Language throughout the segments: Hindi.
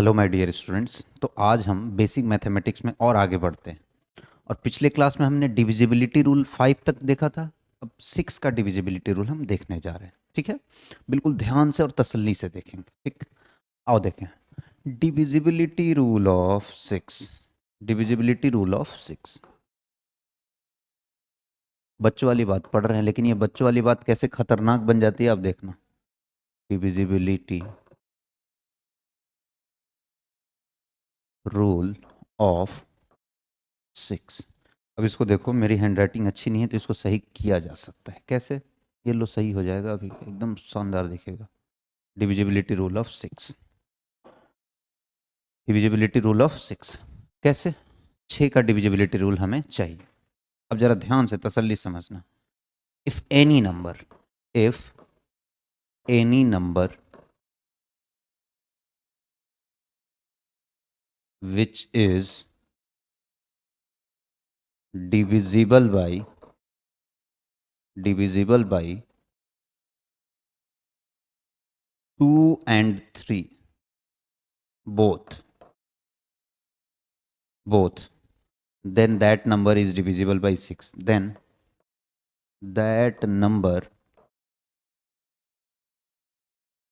Hello my dear students. तो आज हम बेसिक मैथमेटिक्स में और आगे बढ़ते हैं। और पिछले क्लास में हमने डिविजिबिलिटी रूल 5 तक देखा था। अब 6 का डिविजिबिलिटी रूल हम देखने जा रहे हैं। ठीक है, बिल्कुल ध्यान से और तसल्ली से देखेंगे। ठीक, आओ देखें। Divisibility rule of 6। Divisibility rule of 6 बच्चों वाली बात पढ़ रहे हैं, लेकिन ये बच्चों वाली बात कैसे खतरनाक बन जाती है आप देखना। Divisibility rule of 6। अब इसको देखो, मेरी हैंडराइटिंग अच्छी नहीं है तो इसको सही किया जा सकता है। कैसे? ये लो, सही हो जाएगा, अभी एकदम शानदार दिखेगा। Divisibility rule of 6। Divisibility rule of 6 कैसे? 6 का डिविजिबिलिटी रूल हमें चाहिए। अब जरा ध्यान से तसल्ली से समझना। If any number which is divisible by 2 and 3 both, then that number is divisible by 6. Then that number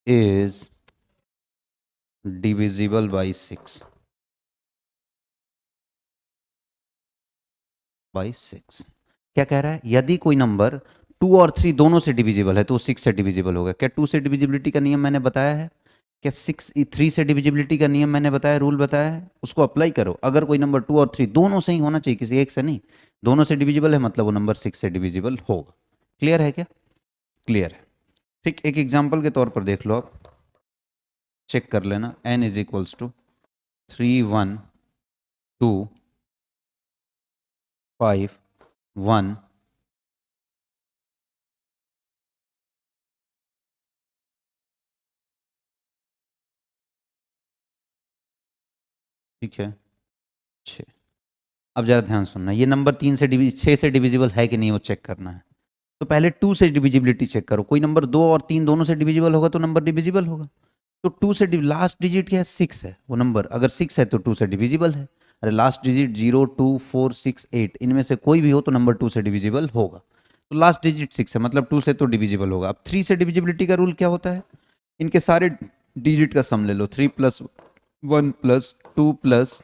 is divisible by 6 by 6। क्या कह रहा है? यदि कोई नंबर 2 और 3 दोनों से डिविजिबल है तो 6 से डिविजिबल होगा। क्या 2 से डिविजिबिलिटी का नियम मैंने बताया है? क्या 3 से डिविजिबिलिटी का नियम मैंने बताया, रूल बताया है? उसको अप्लाई करो। अगर कोई नंबर 2 और 3 दोनों से ही होना चाहिए, किसी एक से नहीं, दोनों से डिविजिबल है, मतलब वो नंबर 6 से डिविजिबल होगा। क्लियर है क्या? क्लियर है। ठीक, एक एग्जाम्पल के तौर पर देख लो, आप चेक कर लेना। n इज इक्वल्स टू 3 1 2 5 1 ठीक है 6। अब जरा ध्यान सुनना, ये नंबर 6 से डिविजिबल है कि नहीं वो चेक करना है। तो पहले 2 से डिविजिबिलिटी चेक करो। कोई नंबर 2 और 3 दोनों से डिविजिबल होगा तो नंबर डिविजिबल होगा। तो 2 से लास्ट डिजिट क्या है? 6 है। वो नंबर अगर 6 है तो 2 से डिविजिबल है। अरे लास्ट डिजिट 0 2 4 6 8 इनमें से कोई भी हो तो नंबर 2 से डिविजिबल होगा। तो लास्ट डिजिट 6 है, मतलब 2 से तो डिविजिबल होगा। अब 3 से डिविजिबिलिटी का रूल क्या होता है? इनके सारे डिजिट का सम ले लो। 3 plus 1 plus 2 plus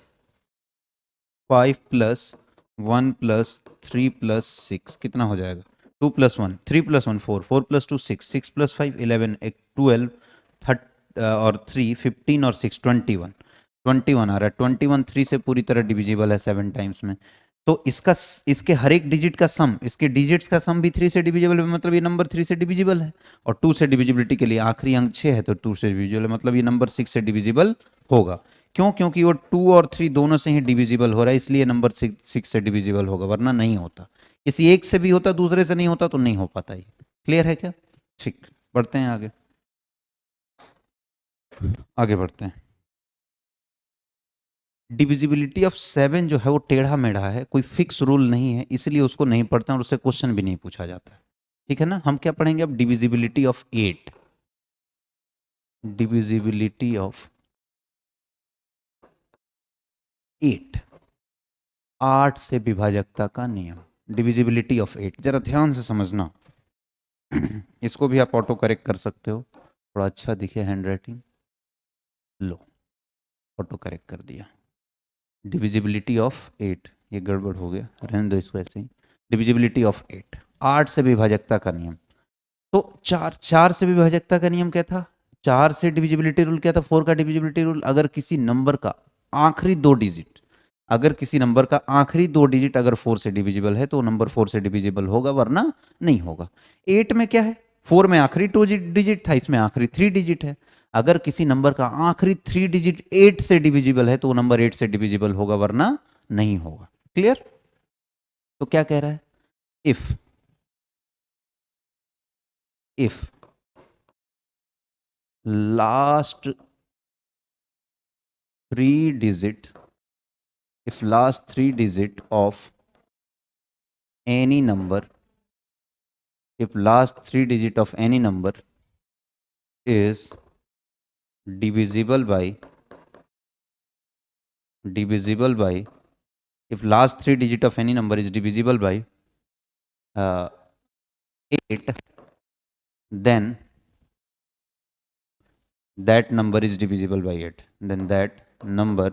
5 plus 1 plus 3 plus 6 कितना हो जाएगा? 2 प्लस 1 3 प्लस 1 4 4 प्लस 2 6 6 प्लस 5 11 12 और 3 15 और 6 21 आ रहा है। 21 3 से पूरी तरह डिविजिबल है 7 टाइम्स में। तो इसके हर एक डिजिट का सम, इसके डिजिट्स का सम भी 3 से डिविजिबल है, मतलब ये नंबर 3 से डिविजिबल है। और 2 से डिविजिबिलिटी के लिए आखिरी अंक 6 है तो 2 से डिविजिबल है, मतलब ये नंबर 6 से डिविजिबल होगा। क्यों? क्योंकि वो 2 और 3 दोनों से ही डिविजिबल हो रहा है, इसलिए नंबर 6 से डिविजिबल होगा, वरना नहीं होता। किसी एक से भी होता, दूसरे से नहीं होता तो नहीं हो पाता। ये क्लियर है क्या? ठीक, बढ़ते हैं आगे। आगे बढ़ते हैं। डिविजिबिलिटी ऑफ 7 जो है वो टेढ़ा मेढ़ा है, कोई फिक्स रूल नहीं है, इसलिए उसको नहीं पढ़ते हैं और उससे क्वेश्चन भी नहीं पूछा जाता है। ठीक है ना? हम क्या पढ़ेंगे अब? Divisibility of 8। डिविजिबिलिटी ऑफ 8, 8 से विभाजकता का नियम। डिविजिबिलिटी ऑफ 8 जरा ध्यान से समझना। इसको भी आप ऑटो करेक्ट कर सकते हो, थोड़ा अच्छा दिखे हैंडराइटिंग। लो, ऑटो करेक्ट कर दिया। डिविजिबिलिटी ऑफ 8, ये गड़बड़ हो गया, रहने दो इसको ऐसे ही। डिविजिबिलिटी ऑफ 8, 8 से विभाजकता का नियम। तो 4 से विभाजकता का नियम क्या था? 4 से डिविजिबिलिटी रूल क्या था? 4 का डिविजिबिलिटी रूल, अगर किसी नंबर का आखिरी 2 डिजिट, अगर 4 से डिविजिबल है तो नंबर 4 से डिविजिबल होगा, वरना नहीं होगा। 8 में क्या है? 4 में आखिरी 2 डिजिट था, इसमें आखिरी 3 डिजिट है। अगर किसी नंबर का आखिरी 3 डिजिट 8 से डिविजिबल है तो वो नंबर 8 से डिविजिबल होगा, वरना नहीं होगा। क्लियर? तो क्या कह रहा है? If last 3 digit if last 3 digit of any number is divisible by divisible by, if last three digit of any number is divisible by 8, then that number is divisible by 8, then that number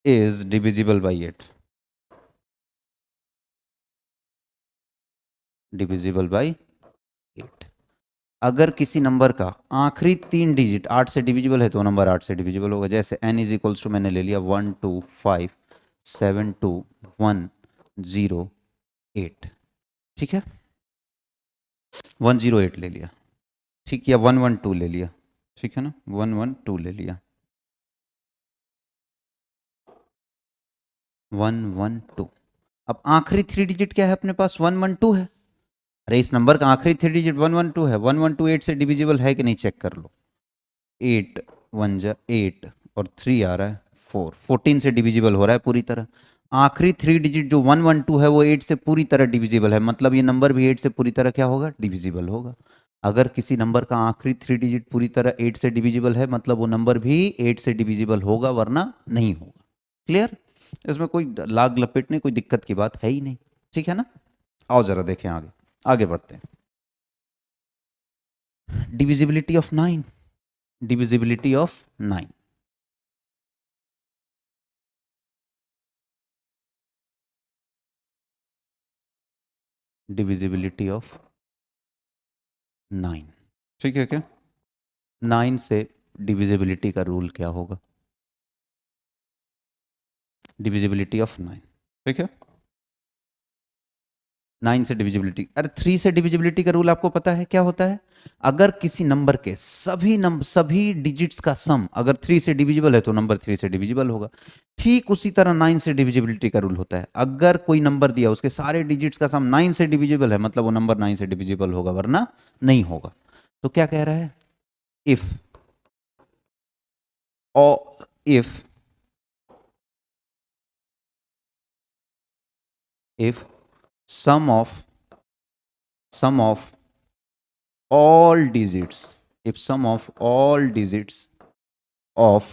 is divisible by 8, divisible by 8। अगर किसी नंबर का आखिरी 3 डिजिट 8 से डिविजिबल है तो नंबर 8 से डिविजिबल होगा। जैसे n इज इक्वल्स टू, मैंने ले लिया 1 2 5 7 2 1 0 8, ठीक है, 108 ले लिया, ठीक, या 112 ले लिया, ठीक है ना, 112 ले लिया, 112। अब आखिरी 3 डिजिट क्या है अपने पास, 112 है। अरे इस नंबर का आखिरी 3 डिजिट 112 है, 112 8 से डिविजिबल है कि नहीं चेक कर लो। 8 1 जा 8 और 3 आ रहा है 4, 14 से डिविजिबल हो रहा है पूरी तरह। आखिरी 3 डिजिट जो 112 है वो 8 से पूरी तरह डिविजिबल है, मतलब ये नंबर भी 8 से पूरी तरह क्या होगा, डिविजिबल होगा। अगर किसी नंबर का आखिरी 3 डिजिट पूरी तरह 8 से डिविजिबल है, मतलब वो नंबर भी 8 से डिविजिबल होगा, वरना नहीं होगा। क्लियर? इसमें कोई लाग लपेटने कोई दिक्कत की बात है ही नहीं, ठीक है ना। आओ जरा देखें आगे, आगे बढ़ते हैं। Divisibility of 9, divisibility of 9, divisibility of 9, ठीक है क्या। 9 से डिविजिबिलिटी का रूल क्या होगा, डिविजिबिलिटी ऑफ 9, ठीक है। 9 से डिविजिबिलिटी, अरे 3 से डिविजिबिलिटी का रूल आपको पता है क्या होता है। अगर किसी नंबर के सभी डिजिट्स का सम अगर 3 से डिविजिबल है तो नंबर 3 से डिविजिबल होगा। ठीक उसी तरह 9 से डिविजिबिलिटी का रूल होता है। अगर कोई नंबर दिया उसके सारे डिजिट्स का सम 9 से डिविजिबल है, मतलब वो नंबर 9 से डिविजिबल होगा, वरना नहीं होगा। तो क्या कह रहा है, if if sum of all digits, if sum of all digits of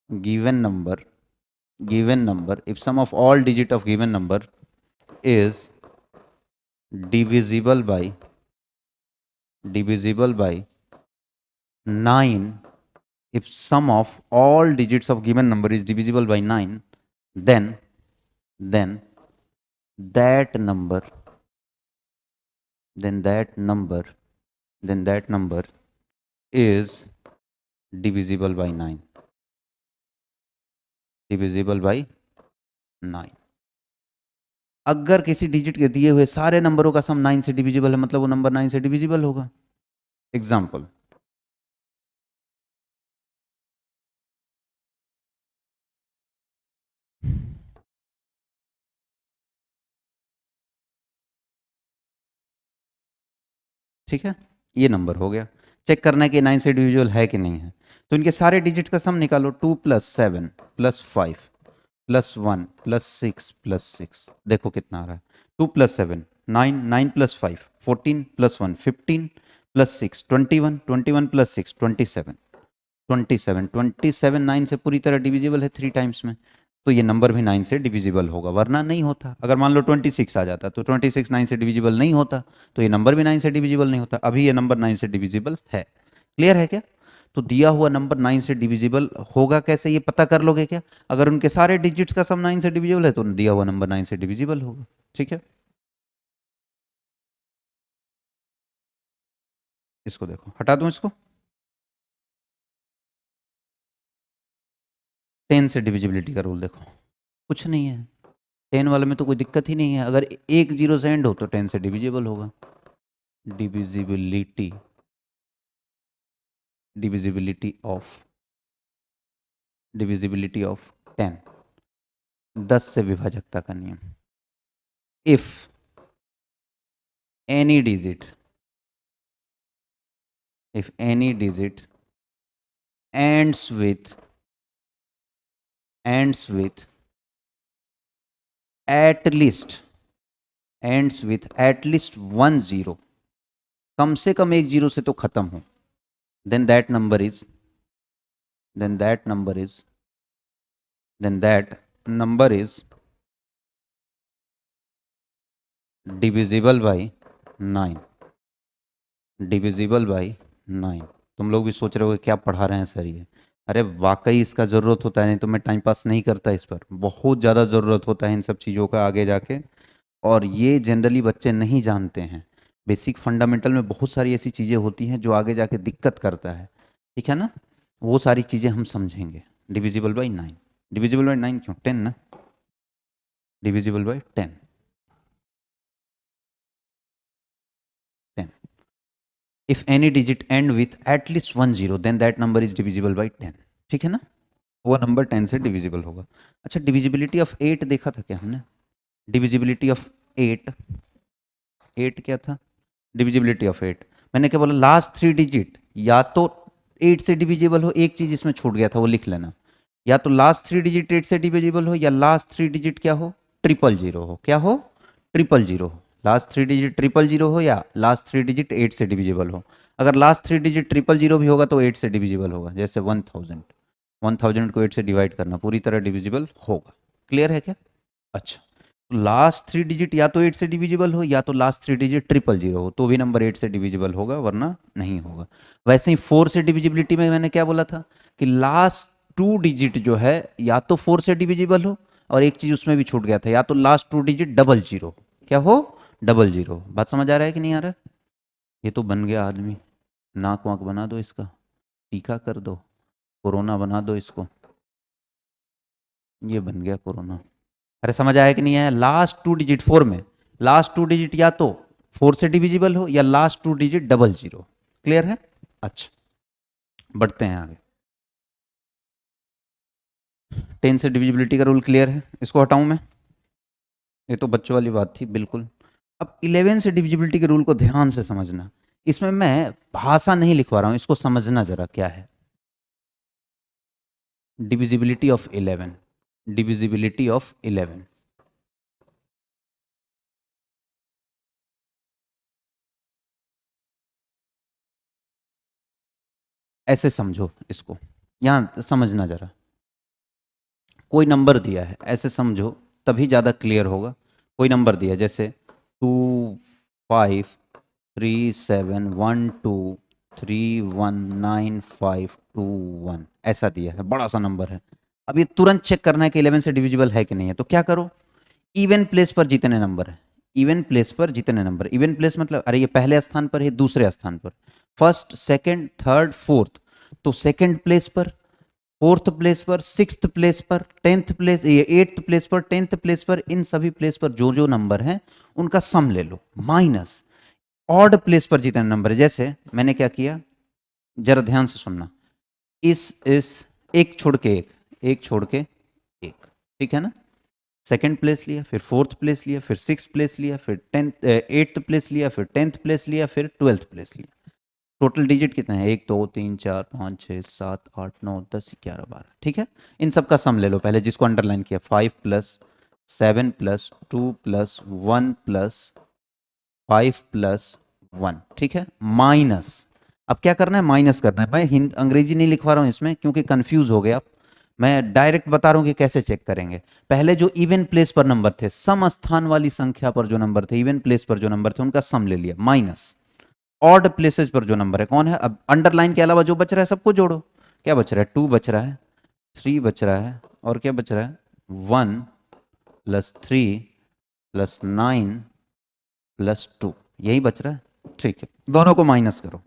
given number, if sum of all digit of given number is divisible by 9, if sum of all digits of given number is divisible by 9, then that number is divisible by 9, divisible by 9। अगर किसी डिजिट के दिए हुए सारे नंबरों का सम 9 से डिविजिबल है, मतलब वो नंबर 9 से डिविजिबल होगा। एग्जाम्पल, ठीक है, ये नंबर हो गया। चेक करना है कि 9 से डिविजिबल है कि नहीं है, तो इनके सारे डिजिट का सम निकालो। 2 + 7 + 5 + 1 + 6 + 6, देखो कितना आ रहा है। 2 + 7 9, 9 + 5 14 + 1 15 + 6 21, 21 + 6 27, 27 9 से पूरी तरह डिविजिबल है 3 टाइम्स में, तो ये नंबर भी 9 से डिविजिबल होगा, वरना नहीं होता। अगर मान लो 26 आ जाता तो 26 9 से डिविजिबल नहीं होता, तो ये नंबर भी 9 से डिविजिबल नहीं होता। अभी ये नंबर 9 से डिविजिबल है। क्लियर है क्या। तो दिया हुआ नंबर 9 से डिविजिबल होगा कैसे, ये पता कर लोगे क्या। अगर उनके सारे डिजिट्स का सम 9 से डिविजिबल है तो दिया हुआ नंबर 9 से डिविजिबल होगा, ठीक है। इसको देखो, हटा दूं इसको। 10 से डिविजिबिलिटी का रूल देखो, कुछ नहीं है। 10 वाले में तो कोई दिक्कत ही नहीं है, अगर एक जीरो से एंड हो तो 10 से डिविजिबल होगा। डिविजिबिलिटी ऑफ 10, 10 से विभाजकता का नियम। If any digit ends with at least 1 0, कम से कम एक जीरो से तो खत्म हो, then that number is then that number is divisible by 9, divisible by 9। तुम लोग भी सोच रहे हो क्या पढ़ा रहे हैं सर ये। अरे वाकई इसका ज़रूरत होता है, नहीं तो मैं टाइम पास नहीं करता इस पर। बहुत ज़्यादा ज़रूरत होता है इन सब चीज़ों का आगे जाके, और ये जनरली बच्चे नहीं जानते हैं। बेसिक फंडामेंटल में बहुत सारी ऐसी चीज़ें होती हैं जो आगे जाके दिक्कत करता है, ठीक है ना। वो सारी चीज़ें हम समझेंगे। डिविजिबल बाई 9, डिविजिबल बाई 9 क्यों, 10 ना, divisible by 10। If any digit end with at least 1 0 then that number is divisible by 10, ठीक है ना। वो नंबर 10 से डिविजिबल होगा। अच्छा, डिविजिबिलिटी ऑफ 8 देखा था क्या हमने? डिविजिबिलिटी ऑफ 8, 8 क्या था? डिविजिबिलिटी ऑफ 8, मैंने क्या बोला, लास्ट 3 डिजिट या तो 8 से डिविजिबल हो। एक चीज इसमें छूट गया था, वो लिख लेना। या तो लास्ट 3 डिजिट 8 से डिविजिबल हो, या लास्ट 3 डिजिट क्या हो, 000 हो। क्या हो? 000 हो। लास्ट 3 डिजिट 000 हो, या लास्ट 3 डिजिट 8 से डिविजिबल हो। अगर लास्ट 3 डिजिट 000 भी होगा तो 8 से डिविजिबल होगा। जैसे 1000 को 8 से डिवाइड करना, पूरी तरह डिविजिबल होगा। क्लियर है क्या? अच्छा, लास्ट 3 डिजिट या तो 8 से डिविजिबल हो, या तो लास्ट 3 डिजिट 000 हो, तो भी नंबर 8 से डिविजिबल होगा, वरना नहीं होगा। वैसे ही 4 से डिविजिबिलिटी में मैंने क्या बोला था कि लास्ट 2 डिजिट जो है या तो 4 से डिविजिबल हो, और एक चीज उसमें भी छूट गया था, या तो लास्ट 2 डिजिट 00, क्या हो, 00। बात समझ आ रहा है कि नहीं आ रहा? ये तो बन गया आदमी। नाक वाक बना दो इसका, टीका कर दो, कोरोना बना दो इसको। ये बन गया कोरोना। अरे समझ आया कि नहीं आया? लास्ट 2 डिजिट 4 में, लास्ट 2 डिजिट या तो 4 से डिविजिबल हो, या लास्ट 2 डिजिट 00। क्लियर है? अच्छा, बढ़ते हैं आगे। 10 से डिविजिबिलिटी का रूल क्लियर है? इसको हटाऊं मैं? ये तो बच्चों वाली बात थी बिल्कुल। अब 11 से डिविजिबिलिटी के रूल को ध्यान से समझना। इसमें मैं भाषा नहीं लिखवा रहा हूं, इसको समझना जरा क्या है। Divisibility of 11, divisibility of 11। ऐसे समझो इसको, यहां समझना जरा। कोई नंबर दिया है, ऐसे समझो तभी ज़्यादा क्लियर होगा। कोई नंबर दिया जैसे 253712319521, ऐसा दिया है, बड़ा सा नंबर है। अब ये तुरंत चेक करना है कि 11 से डिविजिबल है कि नहीं है। तो क्या करो, इवन प्लेस पर जितने नंबर है, इवन प्लेस पर जितने नंबर, इवन प्लेस मतलब अरे ये पहले स्थान पर है, दूसरे स्थान पर, फर्स्ट सेकंड थर्ड फोर्थ, तो सेकंड प्लेस पर, फोर्थ प्लेस पर, सिक्स्थ प्लेस पर, टेंथ प्लेस, ये एट्थ प्लेस पर, टेंथ प्लेस पर, इन सभी प्लेस पर जो जो नंबर हैं उनका सम ले लो, माइनस ऑड प्लेस पर जितने नंबर है। जैसे मैंने क्या किया, जरा ध्यान से सुनना। इस एक छोड़ के एक छोड़ के एक, ठीक है ना। सेकंड प्लेस लिया, फिर फोर्थ प्लेस लिया, फिर सिक्स प्लेस लिया, फिर एट्थ प्लेस लिया, फिर टेंथ प्लेस लिया, फिर 12th प्लेस लिया। टोटल डिजिट कितने हैं? 1 2 3 4 5 6 7 8 9 10 11 12, ठीक है। इन सब का सम ले लो पहले, जिसको अंडरलाइन किया, 5 + 7 + 2 + 1 + 5 + 1, ठीक है, माइनस। अब क्या करना है? माइनस करना है। मैं हिंदी अंग्रेजी नहीं लिखवा रहा हूं इसमें क्योंकि कंफ्यूज हो गया। मैं डायरेक्ट बता रहा हूं कि कैसे चेक करेंगे। पहले जो इवन प्लेस पर नंबर थे, सम स्थान वाली संख्या पर जो नंबर थे, इवन प्लेस पर जो नंबर थे, उनका सम ले लिया, माइनस ऑड प्लेसेस पर जो नंबर है कौन है। अब अंडरलाइन के अलावा जो बच रहा है सबको जोड़ो। क्या बच रहा है? 2 बच रहा है, 3 बच रहा है, और क्या बच रहा है? 1 + 3 + 9 + 2, यही बच रहा है, ठीक है। दोनों को माइनस करो,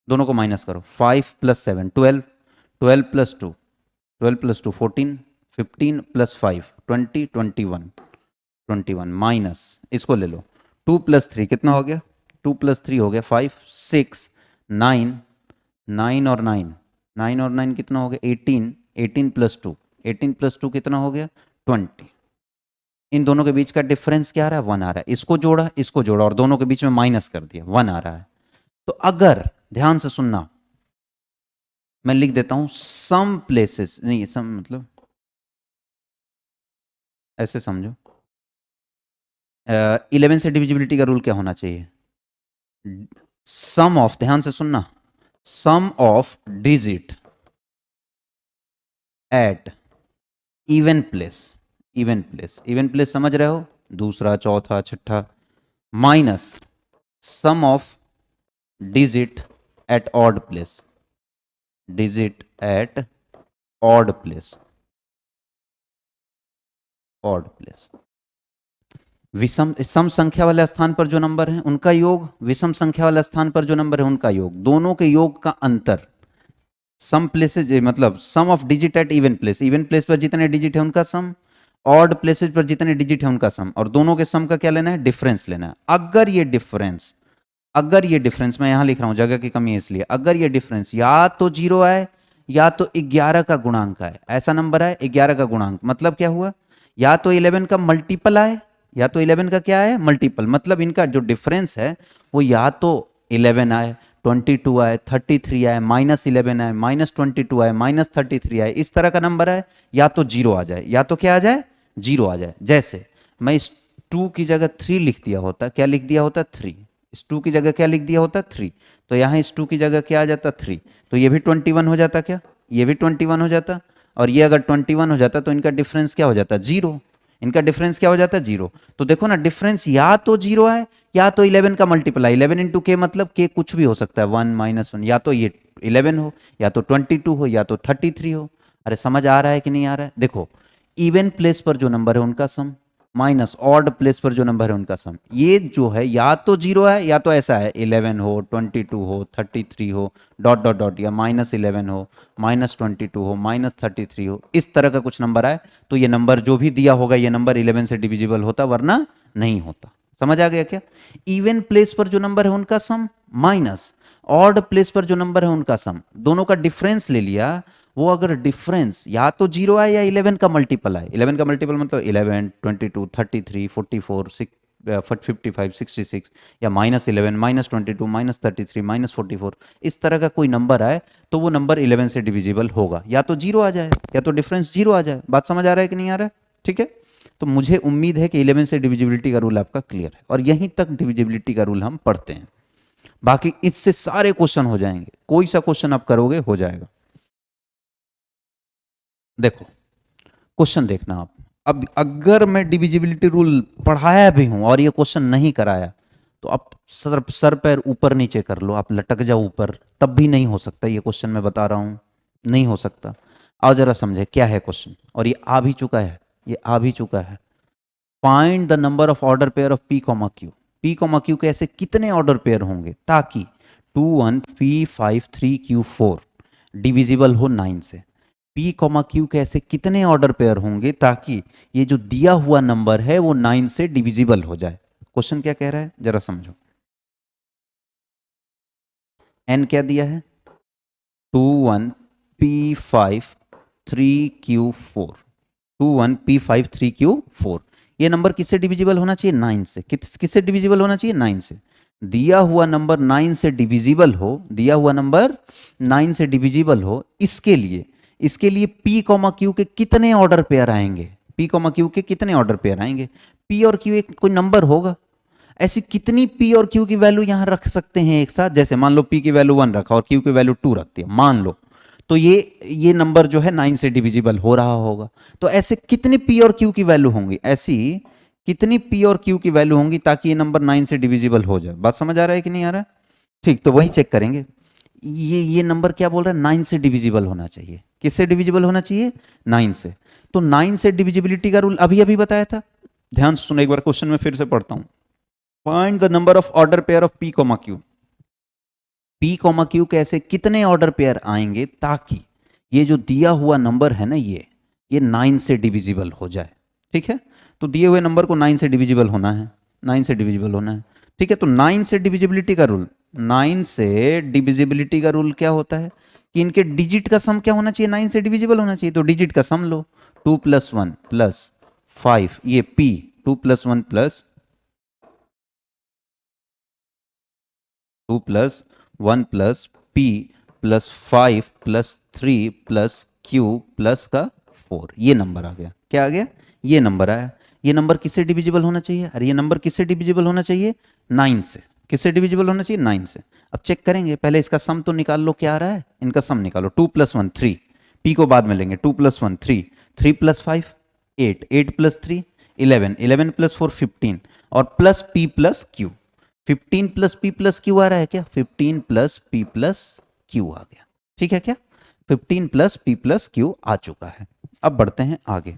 दोनों को माइनस करो। 5 + 7 12, 12 + 2 12 + 2 14, 15 + 5 20 21 21, माइनस इसको ले लो। 2 + 3 कितना हो गया? 2 + 3 हो गया 5 6 9, 9 और 9, 9 और 9 कितना हो गया? 18, 18 + 2, 18 + 2 कितना हो गया? 20। इन दोनों के बीच का डिफरेंस क्या आ रहा है? 1 आ रहा है। इसको जोड़ा और दोनों के बीच में माइनस कर दिया, 1 आ रहा है। तो अगर ध्यान से सुनना, मैं लिख देता हूं सम प्लेसेस, नहीं सम मतलब ऐसे समझो। 11 से डिविजिबिलिटी का रूल क्या होना चाहिए? सम ऑफ, ध्यान से सुनना, sum of digit at even place, even place, even place समझ रहे हो, दूसरा चौथा छठा, minus sum of digit at odd place, digit at odd place, odd place. विषम सम संख्या वाले स्थान पर जो नंबर है उनका योग, विषम संख्या वाले स्थान पर जो नंबर है उनका योग, दोनों के योग का अंतर। सम प्लेसेज मतलब sum of digit at even place, even place पर जितने डिजिट है उनका सम, ऑड प्लेसेज पर जितने डिजिट है उनका सम, और दोनों के सम का क्या लेना है, डिफरेंस लेना है। अगर ये डिफरेंस, अगर ये डिफरेंस, मैं यहां लिख रहा हूं जगह की कमी है इसलिए, अगर ये डिफरेंस या तो 0 आए या तो 11 का गुणांक आए, ऐसा नंबर है 11 का गुणांक, मतलब क्या हुआ, या तो 11 का मल्टीपल आए, या तो 11 का क्या है, मल्टीपल, मतलब इनका जो डिफरेंस है वो या तो 11 आए, 22 आए, 33 आए, -11 आए, -22 आए, -33 आए, इस तरह का नंबर आए, या तो 0 आ जाए, या तो क्या आ जाए, 0 आ जाए। जैसे मैं इस 2 की जगह 3 लिख दिया होता, क्या लिख दिया होता, 3, इस 2 की जगह क्या लिख दिया होता, 3, तो यहां इस 2 की जगह क्या आ जाता, 3, तो ये भी 21 हो जाता, क्या ये भी 21 हो जाता, और ये अगर 21 हो जाता तो इनका डिफरेंस क्या हो जाता, 0, इनका डिफरेंस क्या हो जाता है, 0। तो देखो ना, डिफरेंस या तो 0 है या तो 11 का मल्टीपल है, 11 इंटू के मतलब के कुछ भी हो सकता है, 1 -1, या तो ये 11 हो, या तो 22 हो, या तो 33 हो। अरे समझ आ रहा है कि नहीं आ रहा है, देखो इवन प्लेस पर जो नंबर है उनका सम, माइनस ऑड प्लेस पर जो नंबर है उनका सम, ये जो है या तो 0 है या तो ऐसा है 11 हो, 22 हो, 33 हो, डॉट डॉट डॉट, या -11 हो, -22 हो, -33 हो, इस तरह का कुछ नंबर आए तो ये नंबर जो भी दिया होगा ये नंबर 11 से डिविजिबल होता, वरना नहीं होता। समझ आ गया क्या, इवन प्लेस पर जो नंबर है उनका सम, माइनस ऑड प्लेस पर जो नंबर है उनका सम, दोनों का डिफरेंस ले लिया, वो अगर डिफरेंस या तो 0 आए या 11 का मल्टीपल आए, 11 का मल्टीपल मतलब 11, 22, 33, 44, 55, 66, या -11, -22, -33, -44, इस तरह का कोई नंबर आए तो वो नंबर 11 से डिविजिबल होगा, या तो 0 आ जाए या तो डिफरेंस 0 आ जाए। बात समझ आ रहा है कि नहीं आ रहा है, ठीक है। तो मुझे उम्मीद है कि 11 से डिविजिबिलिटी का रूल आपका क्लियर है, और यहीं तक डिविजिबिलिटी का रूल हम पढ़ते हैं, बाकी इससे सारे क्वेश्चन हो जाएंगे, कोई सा क्वेश्चन आप करोगे हो जाएगा। देखो क्वेश्चन देखना आप, अब अगर मैं डिविजिबिलिटी रूल पढ़ाया भी हूं और ये क्वेश्चन नहीं कराया तो आप सर पैर ऊपर नीचे कर लो, आप लटक जाओ ऊपर, तब भी नहीं हो सकता ये क्वेश्चन, मैं बता रहा हूं नहीं हो सकता। आओ जरा समझे क्या है क्वेश्चन, और ये आ भी चुका है, ये आ भी चुका है। Find the number of order pair of P comma Q, P comma Q के ऐसे कितने ऑर्डर पेयर होंगे ताकि 2 1 P 5 3 Q 4 डिविजिबल हो 9 से। P कॉमा क्यू के ऐसे कितने ऑर्डर पेयर होंगे ताकि ये जो दिया हुआ नंबर है वो 9 से डिविजिबल हो जाए। क्वेश्चन क्या कह रहा है जरा समझो, n क्या दिया है, 2 1 P 5 3 Q 4, 2 1 P 5 3 Q 4, ये नंबर किससे डिविजिबल होना चाहिए, 9 से। किससे डिविजिबल होना चाहिए, 9 से। दिया हुआ नंबर 9 से डिविजिबल हो, दिया हुआ नंबर 9 से डिविजिबल हो, इसके लिए P कॉमा Q के कितने ऑर्डर पेयर आएंगे, P कॉमा Q के कितने ऑर्डर पेयर आएंगे। P और Q एक कोई नंबर होगा, ऐसी कितनी P और Q की वैल्यू यहां रख सकते हैं एक साथ, जैसे मान लो P की वैल्यू 1 रखा और Q की वैल्यू 2 रखती है मान लो, तो ये नंबर जो है 9 से डिविजिबल हो रहा होगा। तो ऐसे कितनी P और Q की वैल्यू होंगी, ऐसी कितनी P और Q की वैल्यू होंगी ताकि ये नंबर 9 से डिविजिबल हो जाए। बात समझ आ रहा है कि नहीं आ रहा है, ठीक, तो वही चेक करेंगे। ये नंबर क्या बोल रहा है, 9 से डिविजिबल होना चाहिए। किससे डिविजिबल होना चाहिए, 9 से। तो 9 से डिविजिबिलिटी का रूल अभी अभी बताया था, ध्यान से सुनो एक बार, क्वेश्चन में फिर से पढ़ता हूं। Find the number of order pair of P comma Q, P comma Q के ऐसे कितने ऑर्डर पेयर आएंगे ताकि ये जो दिया हुआ नंबर है ना ये 9 से डिविजिबल हो जाए, ठीक है। तो दिए हुए नंबर को 9 से डिविजिबल होना है, 9 से डिविजिबल होना है, ठीक है। तो 9 से डिविजिबिलिटी का रूल, 9 से डिविजिबिलिटी का रूल क्या होता है कि इनके डिजिट का सम क्या होना चाहिए, 9 से डिविजिबल होना चाहिए। तो डिजिट का सम लो, 2 + 1 + 5, ये P 2 + 1 + 2 + 1 + P + 5 + 3 + Q + 4, ये नंबर आ गया। क्या आ गया, ये नंबर आया। ये नंबर किससे डिविजिबल होना चाहिए, अरे ये नंबर किससे डिविजिबल होना चाहिए, 9 से। किससे डिविजिबल होना चाहिए? 9 से। अब चेक करेंगे, पहले इसका सम तो निकाल लो, क्या आ रहा है इनका सम निकालो। 2 + 1 3, पी को बाद में लेंगे। 2 + 1 3, 3 + 5 8, 8 + 3 11, 11 + 4 15 और plus P plus Q. 15 + p + q आ रहा है क्या? 15 + p + q आ गया। ठीक है क्या? 15 + p + q आ चुका है। अब बढ़ते हैं आगे।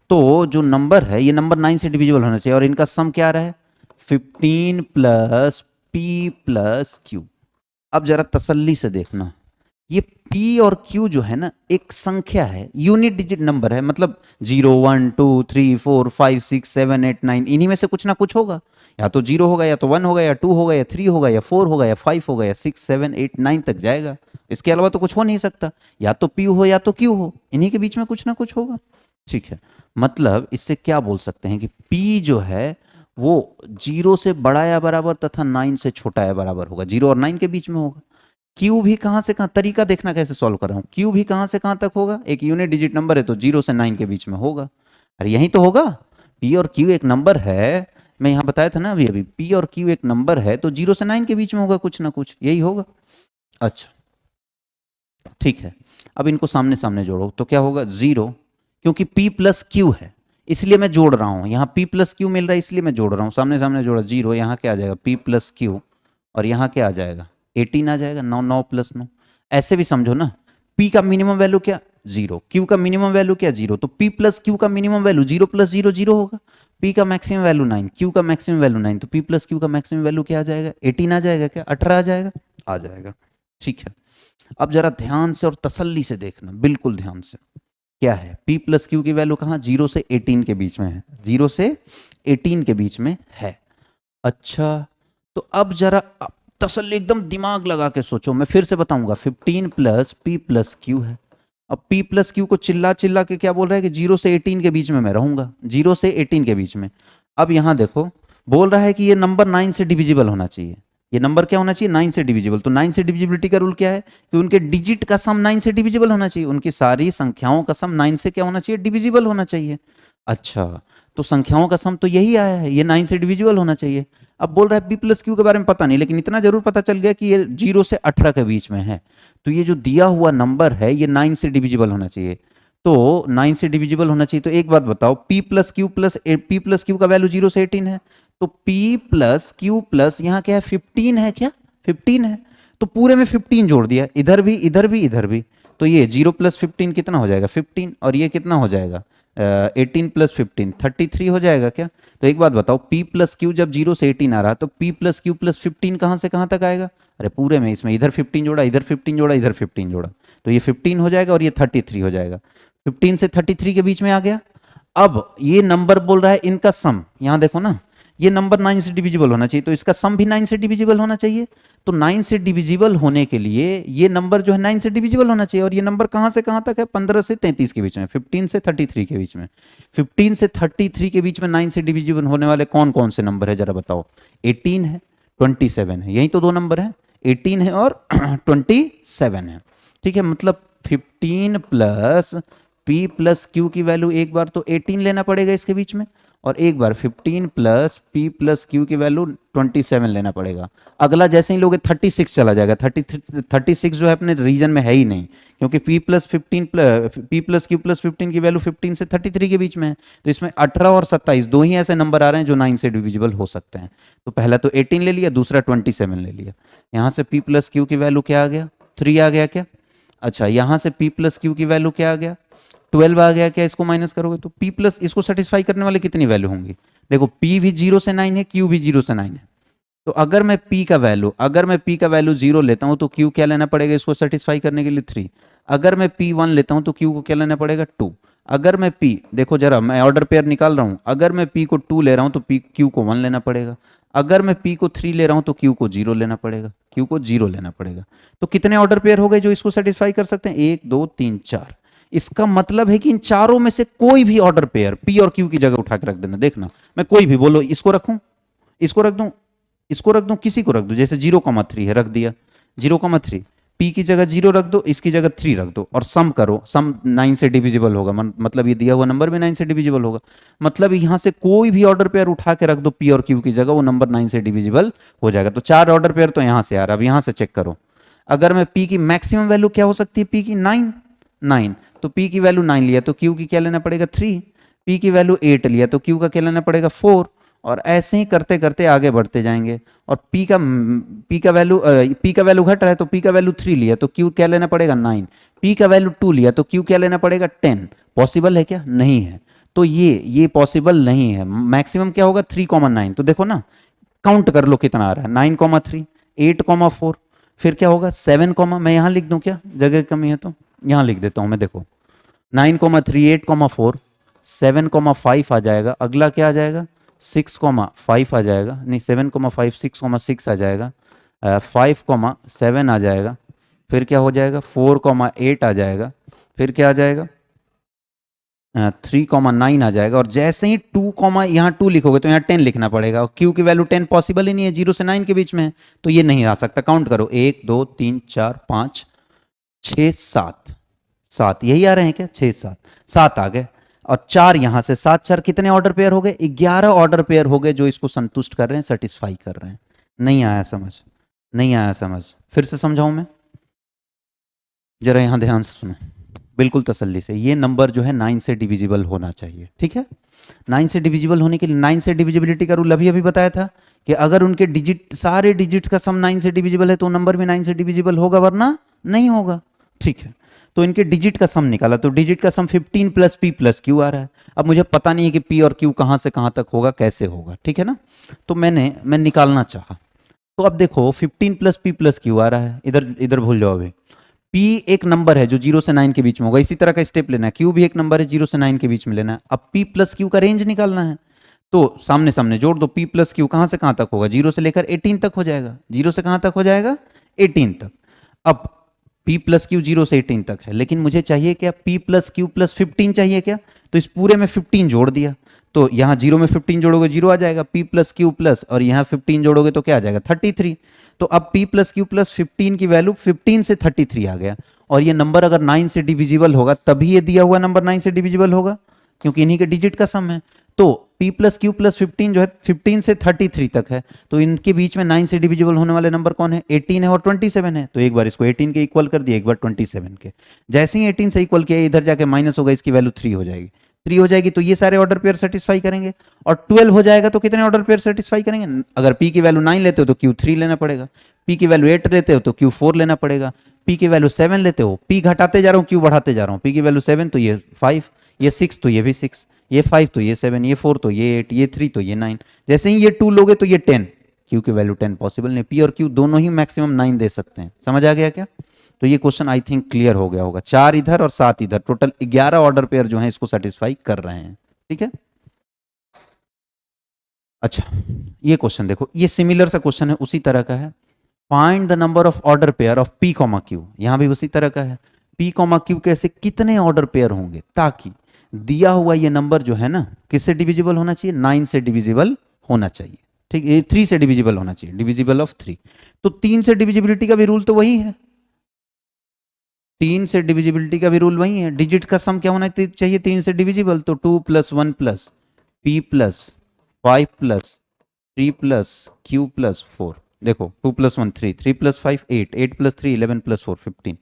तो जो नंबर है ये नंबर 9 से डिविजिबल होना चाहिए और इनका सम क्या आ रहा है? 15 + p + q। अब जरा तसल्ली से देखना, ये p और q जो है ना एक संख्या है, यूनिट डिजिट नंबर है, मतलब 0 1 2 3 4 5 6 7 8 9, इन्हीं में से कुछ ना कुछ होगा। या तो 0 होगा, या तो 1 होगा, या 2 होगा, या 3 होगा, या 4 होगा, या 5 होगा, या 6 7 8 9 तक जाएगा। इसके अलावा तो कुछ हो नहीं सकता। या तो p हो या तो q हो, इन्हीं के बीच में कुछ ना कुछ होगा। ठीक है, मतलब इससे क्या बोल सकते हैं कि p जो है वो 0 से बड़ा या बराबर तथा 9 से छोटा या बराबर होगा, 0 और 9 के बीच में होगा। क्यू भी कहां से कहां, तरीका देखना कैसे सॉल्व कर रहा हूं, क्यू भी कहां से कहां तक होगा, एक यूनिट डिजिट नंबर है तो 0 से 9 के बीच में होगा। अरे यही तो होगा, पी और क्यू एक नंबर है, मैं यहां बताया था ना अभी अभी, पी और क्यू एक नंबर है तो 0 से 9 के बीच में होगा, कुछ ना कुछ यही होगा। अच्छा ठीक है, अब इनको सामने सामने जोड़ो तो क्या होगा? 0, क्योंकि p + q है इसलिए मैं जोड़ रहा हूं, यहाँ p + q मिल रहा है इसलिए मैं जोड़ रहा हूं, सामने सामने जोड़ा। 0, यहाँ क्या आ जाएगा? p + q, और यहाँ क्या आ जाएगा? 18 आ जाएगा। 9 9 + 9, ऐसे भी समझो ना, p का मिनिमम वैल्यू क्या? 0, q का मिनिमम वैल्यू क्या? 0, तो p + q का मिनिमम वैल्यू 0 + 0 0 होगा। p का मैक्सिमम वैल्यू 9, q का मैक्सिमम वैल्यू 9, तो p + q का मैक्सिमम वैल्यू क्या आ जाएगा? 18 आ जाएगा क्या? 18 आ जाएगा, आ जाएगा। ठीक है, अब जरा ध्यान से और तसल्ली से देखना, बिल्कुल ध्यान से। क्या है? p + q की वैल्यू कहाँ? 0 से 18 के बीच में है, 0 से 18 के बीच में है। अच्छा, तो अब जरा तसल्ली एकदम दिमाग लगा के सोचो, मैं फिर से बताऊंगा। 15 + p + q है। अब p + q को चिल्ला चिल्ला के क्या बोल रहा है कि 0 से 18 के बीच में मैं रहूंगा, 0 से 18 के बीच में। अब यहां देखो, बोल रहा है कि ये नंबर 9 से डिविजिबल होना चाहिए। ये नंबर क्या होना चाहिए? 9 से डिविजिबल। तो 9 से डिविजिबिलिटी का रूल क्या है कि उनके डिजिट का सम 9 से डिविजिबल होना चाहिए, उनकी सारी संख्याओं का सम 9 से क्या होना चाहिए? डिविजिबल होना चाहिए। अच्छा, तो संख्याओं का सम तो यही आया है, ये 9 से डिविजिबल होना चाहिए। अब बोल रहा है p + q के बारे में पता नहीं, लेकिन इतना जरूर पता चल गया कि ये 0 से 18 के बीच में है, तो ये जो दिया हुआ नंबर है ये 9 से डिविजिबल होना चाहिए। तो 9 से डिविजिबल होना चाहिए, तो एक बात बताओ, p + q का वैल्यू 0 से 18 है, तो p + q+ यहाँ क्या है? 15 है क्या? 15 है, तो पूरे में 15 जोड़ दिया, इधर भी इधर भी इधर भी, तो ये 0 + 15 कितना हो जाएगा? 15, और ये कितना हो जाएगा? 18 + 15 33 हो जाएगा क्या? तो एक बात बताओ, p + q जब 0 से 18 आ रहा है तो p + q + 15 कहाँ से कहाँ तक आएगा? अरे पूरे में, इसमें इधर 15 जोड़ा, इधर 15 जोड़ा, इधर 15 जोड़ा, तो ये 15 हो जाएगा और ये 33 हो जाएगा। 15 से 33 के बीच में आ गया। अब ये नंबर बोल रहा है इनका सम, यहां देखो ना, ये नंबर 9 से डिविजिबल होना चाहिए, तो इसका सम भी 9 से डिविजिबल होना चाहिए। तो 9 से डिविजिबल होने के लिए ये नंबर जो है 9 से डिविजिबल होना चाहिए, और ये नंबर कहां से कहां तक है? 15 से 33 के बीच में, 15 से 33 के बीच में। 15 से 33 के बीच में 9 से डिविजिबल होने वाले कौन कौन से नंबर है जरा बताओ? 18 है, 27 है, यही तो दो नंबर है, 18 है और 27 है। ठीक है, मतलब 15 + p + q की वैल्यू एक बार तो 18 लेना पड़ेगा इसके बीच में, और एक बार 15 + p + q की वैल्यू 27 लेना पड़ेगा। अगला जैसे ही लोगे 36 चला जाएगा, 36 जो है अपने रीजन में है ही नहीं, क्योंकि p + q + 15 की वैल्यू 15 से 33 के बीच में है, तो इसमें 18 और 27 दो ही ऐसे नंबर आ रहे हैं जो 9 से डिविजिबल हो सकते हैं। तो पहला तो 18 ले लिया, दूसरा 27 ले लिया। यहाँ से p + q की वैल्यू क्या आ गया? 3 आ गया क्या? अच्छा, यहाँ से p + q की वैल्यू क्या आ गया? 12 आ गया क्या? इसको माइनस करोगे तो p प्लस, इसको सेटिस्फाई करने वाले कितनी वैल्यू होंगी? देखो p भी 0 से 9 है, q भी 0 से 9 है, तो अगर मैं p का वैल्यू 0 लेता हूं तो q क्या लेना पड़ेगा इसको सेटिस्फाई करने के लिए? 3। अगर मैं p 1 लेता हूं तो q को क्या लेना पड़ेगा? 2। अगर मैं p, देखो जरा मैं ऑर्डर पेयर निकाल रहा हूं, अगर मैं p को 2 ले रहा हूं तो q को 1 लेना पड़ेगा। अगर मैं p को 3 ले रहा हूं तो q को 0 लेना पड़ेगा, q को 0 लेना पड़ेगा। तो कितने ऑर्डर पेयर हो गए जो इसको सेटिस्फाई कर सकते हैं? 1 2 3 4। इसका मतलब है कि इन चारों में से कोई भी ऑर्डर पेयर p और q की जगह उठा के रख देना। देखना, मैं कोई भी, बोलो इसको रखूं, इसको रख दूं, इसको रख दूं, किसी को रख दूं, जैसे 0,3 है, रख दिया 0,3, P की जगह 0 रख दो, इसकी जगह 3 रख दो और सम करो, सम 9 से डिविजिबल होगा, मतलब ये दिया हुआ नंबर भी 9 से डिविजिबल होगा। मतलब यहाँ से कोई भी ऑर्डर पेयर उठा के रख दो P और Q की जगह, वो नंबर 9 से डिविजिबल हो जाएगा। तो 4 ऑर्डर पेयर तो यहाँ से आ रहा है। अब यहाँ से चेक करो, अगर मैं P की मैक्सिमम वैल्यू क्या हो सकती है, P की 9, तो P की वैल्यू 9 लिया तो Q की क्या लेना पड़ेगा 3, P की वैल्यू 8 लिया तो Q का क्या लेना पड़ेगा 4, और ऐसे ही करते करते आगे बढ़ते जाएंगे। और P का वैल्यू घट रहा है तो P का वैल्यू 3 लिया तो Q क्या लेना पड़ेगा 9, P का वैल्यू 2 लिया तो Q क्या लेना पड़ेगा 10। पॉसिबल है क्या? नहीं है। तो ये पॉसिबल नहीं है। मैक्सिमम क्या होगा 3,9। तो देखो ना, काउंट कर लो कितना आ रहा है, 9,3, 8,4, फिर क्या होगा 7, मैं यहां लिख दूं क्या, जगह कमी है तो यहां लिख देता हूं मैं। देखो 9,3, 8,4, 7,5 आ जाएगा, अगला क्या आ जाएगा 6,5 आ जाएगा, नहीं 7,5, 6,6 आ जाएगा, 5,7 आ जाएगा, फिर क्या हो जाएगा 4,8 आ जाएगा, फिर क्या आ जाएगा 3,9 आ जाएगा। और जैसे ही 2, यहाँ 2 लिखोगे तो यहाँ 10 लिखना पड़ेगा, और Q की वैल्यू 10 पॉसिबल ही नहीं है, 0 से 9 के बीच में है, तो ये नहीं आ सकता। काउंट करो 1 2 3 4 5 6 7, 7 यही आ रहे हैं क्या, 6 7, 7 आ गए। और 4 यहां से 7 4 कितने ऑर्डर पेयर हो गए, 11 ऑर्डर पेयर हो गए जो इसको संतुष्ट कर रहे हैं, सेटिस्फाई कर रहे हैं। नहीं आया समझ, नहीं आया समझ, फिर से समझाऊं मैं, जरा यहां ध्यान से सुनो बिल्कुल तसल्ली से। ये नंबर जो है 9 से डिविजिबल होना चाहिए, ठीक है। 9 से डिविजिबल होने के लिए 9 से डिविजिबिलिटी का रूल अभी बताया था कि अगर उनके डिजिट, सारे डिजिट्स का सम 9 से डिविजिबल है तो नंबर भी 9 से डिविजिबल होगा, वरना नहीं होगा, ठीक है। तो इनके डिजिट का सम निकाला, तो डिजिट का सम 15 प्लस P प्लस Q आ रहा है। अब मुझे पता नहीं है कि P और Q कहां से कहां तक होगा, कैसे होगा, ठीक है ना। तो मैं निकालना चाहा, तो अब देखो 15 प्लस P प्लस Q आ रहा है, इधर भूल जाओ अभी। P एक नंबर है जो 0 से 9 के बीच में होगा, इसी तरह का स्टेप लेना है। Q भी एक नंबर है 0 से 9 के बीच में लेना है। अब P प्लस Q का रेंज निकालना है, तो सामने सामने जोड़ दो। P प्लस Q कहां से कहां तक होगा, 0 से लेकर 18 तक हो जाएगा। 0 से कहां तक हो जाएगा 18 तक। अब P प्लस Q 0 से 18 तक है, लेकिन मुझे चाहिए क्या P प्लस Q प्लस 15 चाहिए क्या, तो इस पूरे में 15 जोड़ दिया, तो यहाँ 0 में 15 जोड़ोगे 0 आ जाएगा, P प्लस Q प्लस, और यहाँ 15 जोड़ोगे तो क्या आ जाएगा 33। तो अब P प्लस Q प्लस 15 की वैल्यू 15 से 33 आ गया। और ये नंबर अगर 9 से डिविजिबल होगा तभी ये दिया हुआ नंबर 9 से डिविजिबल होगा, क्योंकि इन्हीं के डिजिट का सम है। तो P प्लस Q प्लस 15 जो है 15 से 33 तक है, तो इनके बीच में 9 से डिविजिबल होने वाले नंबर कौन है, 18 है और 27 है। तो एक बार इसको 18 के इक्वल कर दिया, एक बार 27 के। जैसे ही 18 से इक्वल किया, इधर जाके माइनस होगा, इसकी वैल्यू 3 हो जाएगी। 3 हो जाएगी तो ये सारे ऑर्डर पेयर सेटिस्फाई करेंगे। और 12 हो जाएगा तो कितने ऑर्डर पेयर सेटिस्फाई करेंगे, अगर P की वैल्यू 9 लेते हो तो Q 3 लेना पड़ेगा, P की वैल्यू 8 लेते हो तो Q 4 लेना पड़ेगा, P की वैल्यू 7 लेते हो, P घटाते जा रहा हूँ Q बढ़ाते जा रहा हूँ, P की वैल्यू 7 तो ये 5, ये 6 तो ये भी 6, ये 5 तो ये 7, ये 4 तो ये 8, ये 3 तो ये 9। जैसे ही ये 2 लोगे तो ये 10, Q की वैल्यू 10 पॉसिबल नहीं, P और Q दोनों ही मैक्सिमम 9 दे सकते हैं। समझ आ गया क्या? तो ये क्वेश्चन आई थिंक क्लियर हो गया होगा। 4 इधर और 7 इधर, टोटल 11 ऑर्डर पेयर जो है इसको सेटिस्फाई कर रहे हैं, ठीक है। अच्छा, ये क्वेश्चन देखो, ये सिमिलर सा क्वेश्चन है, उसी तरह का है। Find the number of order pair of P, Q। यहां भी उसी तरह का है, P, Q कैसे कितने ऑर्डर पेयर होंगे, ताकि दिया हुआ ये नंबर जो है ना किससे डिविजिबल होना चाहिए, 9 से डिविजिबल होना चाहिए, ठीक है। 3 से डिविजिबल होना चाहिए, डिविजिबल ऑफ 3। तो 3 से डिविजिबिलिटी का भी रूल तो वही है, 3 से डिविजिबिलिटी का भी रूल वही है। डिजिट का सम क्या होना चाहिए 3 से डिविजिबल, तो 2 plus 1 plus P plus 5 plus 3 plus Q plus 4। देखो 2 प्लस 1 3, 3 प्लस 5 8, 8 प्लस 3 11 प्लस 4 15।